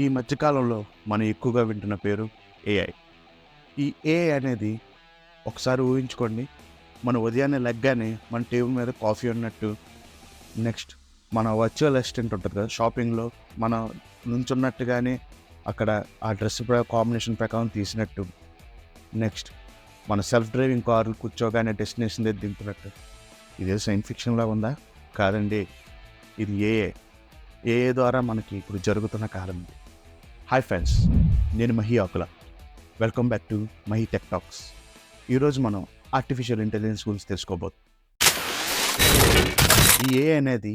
ఈ మధ్యకాలంలో మనం ఎక్కువగా వింటున్న పేరు ఏఐ. ఈ ఏఐ అనేది ఒకసారి ఊహించుకోండి. మన ఉదయాన్నే లెగ్గానే మన టేబుల్ మీద కాఫీ ఉన్నట్టు, నెక్స్ట్ మన వర్చువల్ అసిస్టెంట్ ఉంటుంది కదా షాపింగ్‌లో మనం నుంచున్నట్టుగానే అక్కడ ఆ డ్రెస్ కాంబినేషన్ ప్రకారం తీసినట్టు, నెక్స్ట్ మన సెల్ఫ్ డ్రైవింగ్ కార్లు కూర్చోగానే డెస్టినేషన్ దగ్గర దింపినట్టు. ఇదే సైన్స్ ఫిక్షన్‌లా ఉందా? కాదండి. ఇది ఏఐ. ఏఐ ద్వారా మనకి ఇప్పుడు జరుగుతున్న కాలం ఇది. హాయ్ ఫ్రెండ్స్, నేను Mahi Akula. Welcome back to Mahi tech talks. ఈరోజు మనం ఆర్టిఫిషియల్ ఇంటెలిజెన్స్ గురించి తెలుసుకోబోతున్నాం. ఈ ఏఐ అనేది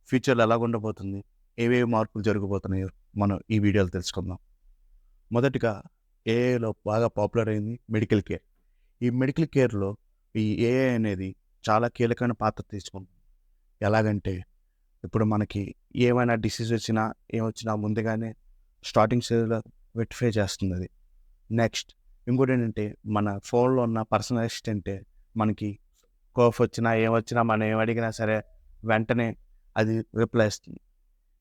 ఫ్యూచర్లో ఎలా ఉండబోతుంది, ఏవేవి మార్పులు జరగబోతున్నాయో మనం ఈ వీడియోలో తెలుసుకుందాం. మొదటిగా ఏఐలో బాగా పాపులర్ అయింది మెడికల్ కేర్. ఈ మెడికల్ కేర్లో ఈ ఏఐ అనేది చాలా కీలకమైన పాత్ర తీసుకుంటుంది. ఎలాగంటే ఇప్పుడు మనకి ఏమైనా డిసీజ్ వచ్చినా ఏమొచ్చినా ముందుగానే స్టార్టింగ్ స్టేజ్లో వెరిఫై చేస్తుంది అది. నెక్స్ట్ ఇంకోటి ఏంటంటే మన ఫోన్లో ఉన్న పర్సనల్ అసిస్టెంటే మనకి కోఫ్ వచ్చినా ఏమొచ్చినా మనం ఏమడిగినా సరే వెంటనే అది రిప్లై ఇస్తుంది.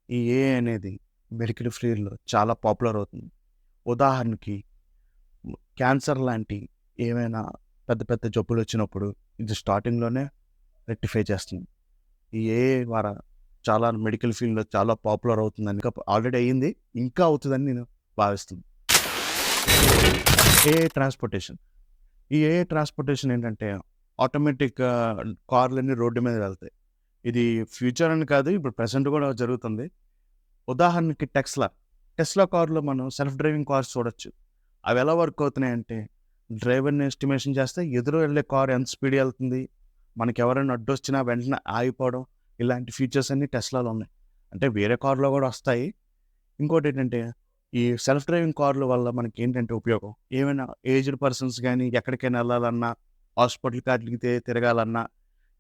ఈ ఏఐ అనేది మెడికల్ ఫీల్డ్లో చాలా పాపులర్ అవుతుంది. ఉదాహరణకి క్యాన్సర్ లాంటి ఏమైనా పెద్ద పెద్ద జబ్బులు వచ్చినప్పుడు ఇది స్టార్టింగ్లోనే రెక్టిఫై చేస్తుంది. ఈ ఏఐ ద్వారా చాలా మెడికల్ ఫీల్డ్లో చాలా పాపులర్ అవుతుందని, ఇంకా ఆల్రెడీ అయ్యింది, ఇంకా అవుతుందని నేను భావిస్తున్నాను. AI transportation. ఈ ఏఐ ట్రాన్స్పోర్టేషన్ ఏంటంటే ఆటోమేటిక్ కార్లన్నీ రోడ్డు మీద వెళ్తాయి. ఇది ఫ్యూచర్ అని కాదు, ఇప్పుడు ప్రెసెంట్ కూడా జరుగుతుంది. ఉదాహరణకి టెస్లా కార్లో మనం సెల్ఫ్ డ్రైవింగ్ కార్స్ చూడొచ్చు. అవి ఎలా వర్క్ అవుతున్నాయంటే డ్రైవర్ని ఎస్టిమేషన్ చేస్తే ఎదురు వెళ్ళే కార్ ఎంత స్పీడ్ వెళ్తుంది, మనకి ఎవరైనా అడ్డొచ్చినా వెంటనే ఆగిపోవడం, ఇలాంటి ఫీచర్స్ అన్నీ టెస్లాలో ఉన్నాయి. అంటే వేరే కార్లో కూడా వస్తాయి. ఇంకోటి ఏంటంటే ఈ సెల్ఫ్ డ్రైవింగ్ కార్ల వల్ల మనకి ఏంటంటే ఉపయోగం, ఏమైనా ఏజ్డ్ పర్సన్స్ కానీ ఎక్కడికైనా వెళ్ళాలన్నా, హాస్పిటల్కి వాటికి తిరగాలన్నా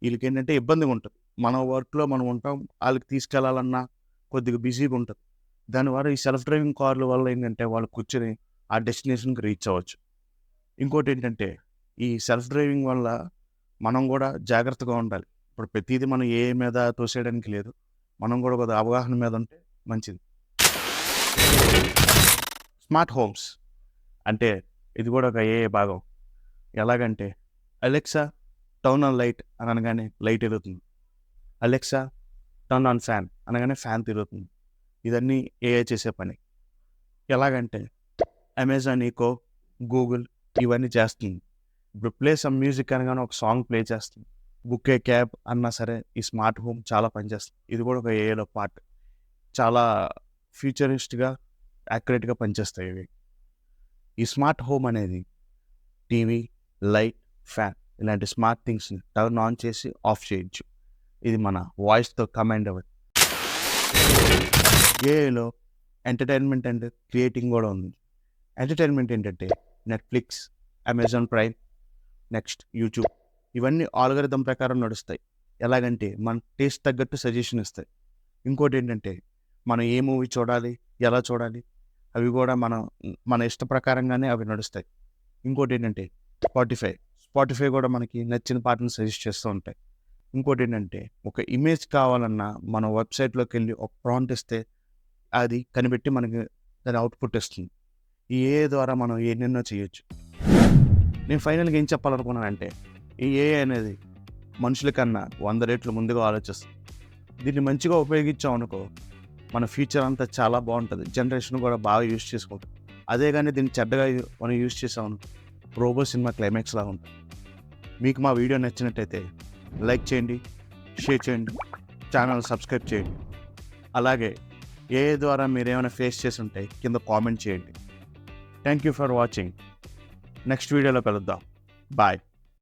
వీళ్ళకి ఏంటంటే ఇబ్బందిగా ఉంటుంది. మన వర్క్లో మనం ఉంటాం, వాళ్ళకి తీసుకెళ్లాలన్నా కొద్దిగా బిజీగా ఉంటుంది. దానివల్ల ఈ సెల్ఫ్ డ్రైవింగ్ కార్ల వల్ల ఏంటంటే వాళ్ళు కూర్చొని ఆ డెస్టినేషన్కి రీచ్ అవ్వచ్చు. ఇంకోటి ఏంటంటే ఈ సెల్ఫ్ డ్రైవింగ్ వల్ల మనం కూడా జాగ్రత్తగా ఉండాలి. ఇప్పుడు ప్రతిదీ మనం ఏఐ మీద తోసేయడానికి లేదు. మనం కూడా కొద్దిగా అవగాహన మీద ఉంటే మంచిది. స్మార్ట్ హోమ్స్ అంటే ఇది కూడా ఒక ఏఐ భాగం. ఎలాగంటే అలెక్సా టర్న్ ఆన్ లైట్ అని అనగానే లైట్ తిరుగుతుంది. అలెక్సా టర్న్ ఆన్ ఫ్యాన్ అనగానే ఫ్యాన్ తిరుగుతుంది. ఇదన్నీ ఏఐ చేసే పని. ఎలాగంటే అమెజాన్ ఈకో, గూగుల్ ఇవన్నీ చేస్తుంది. ఇప్పుడు ప్లే సమ్ మ్యూజిక్ అనగానే ఒక సాంగ్ ప్లే చేస్తుంది. బుక్ ఏ క్యాబ్ అన్నా సరే ఈ స్మార్ట్ హోమ్ చాలా పనిచేస్తుంది. ఇది కూడా ఒక ఏఐలో పార్ట్. చాలా ఫ్యూచరిస్ట్గా యాక్యురేట్గా పనిచేస్తాయి ఇవి. ఈ స్మార్ట్ హోమ్ అనేది టీవీ, లైట్, ఫ్యాన్ ఇలాంటి స్మార్ట్ థింగ్స్ని టర్న్ ఆన్ చేసి ఆఫ్ చేయొచ్చు. ఇది మన వాయిస్తో కమాండ్ అవ్వదు. ఏఐలో ఎంటర్టైన్మెంట్ అండ్ క్రియేటింగ్ కూడా ఉంది. ఎంటర్టైన్మెంట్ ఏంటంటే Netflix, Amazon prime, next YouTube ఇవన్నీ ఆల్గరిథం ప్రకారం నడుస్తాయి. ఎలాగంటే మన టేస్ట్ తగ్గట్టు సజెషన్ ఇస్తాయి. ఇంకోటి ఏంటంటే మనం ఏ మూవీ చూడాలి, ఎలా చూడాలి అవి కూడా మన ఇష్ట ప్రకారంగానే అవి నడుస్తాయి. ఇంకోటి ఏంటంటే స్పాటిఫై కూడా మనకి నచ్చిన పాటను సజెస్ట్ చేస్తూ ఉంటాయి. ఇంకోటి ఏంటంటే ఒక ఇమేజ్ కావాలన్నా మన వెబ్సైట్లోకి వెళ్ళి ఒక ప్రాంప్ట్ ఇస్తే అది కనిపెట్టి మనకి దాని అవుట్పుట్ ఇస్తుంది. ఈ ఏఐ ద్వారా మనం ఎన్నెన్నో చేయొచ్చు. నేను ఫైనల్గా ఏం చెప్పాలనుకున్నానంటే ఈ ఏఐ అనేది మనుషుల కన్నా 100 రెట్లు ముందుగా ఆలోచిస్తుంది. దీన్ని మంచిగా ఉపయోగించామనుకో మన ఫ్యూచర్ అంతా చాలా బాగుంటుంది. జనరేషన్ కూడా బాగా యూజ్ చేసుకుంటుంది. అదే కానీ దీన్ని చెడ్డగా మనం యూజ్ చేసామనుకో రోబో సినిమా క్లైమాక్స్ లాగా ఉంటుంది. మీకు మా వీడియో నచ్చినట్టయితే లైక్ చేయండి, షేర్ చేయండి, ఛానల్ సబ్స్క్రైబ్ చేయండి. అలాగే ఏఐ ద్వారా మీరు ఏమైనా ఫేస్ చేసి ఉంటే కింద కామెంట్ చేయండి. Thank you for watching. Next వీడియోలో కలుద్దాం. బాయ్.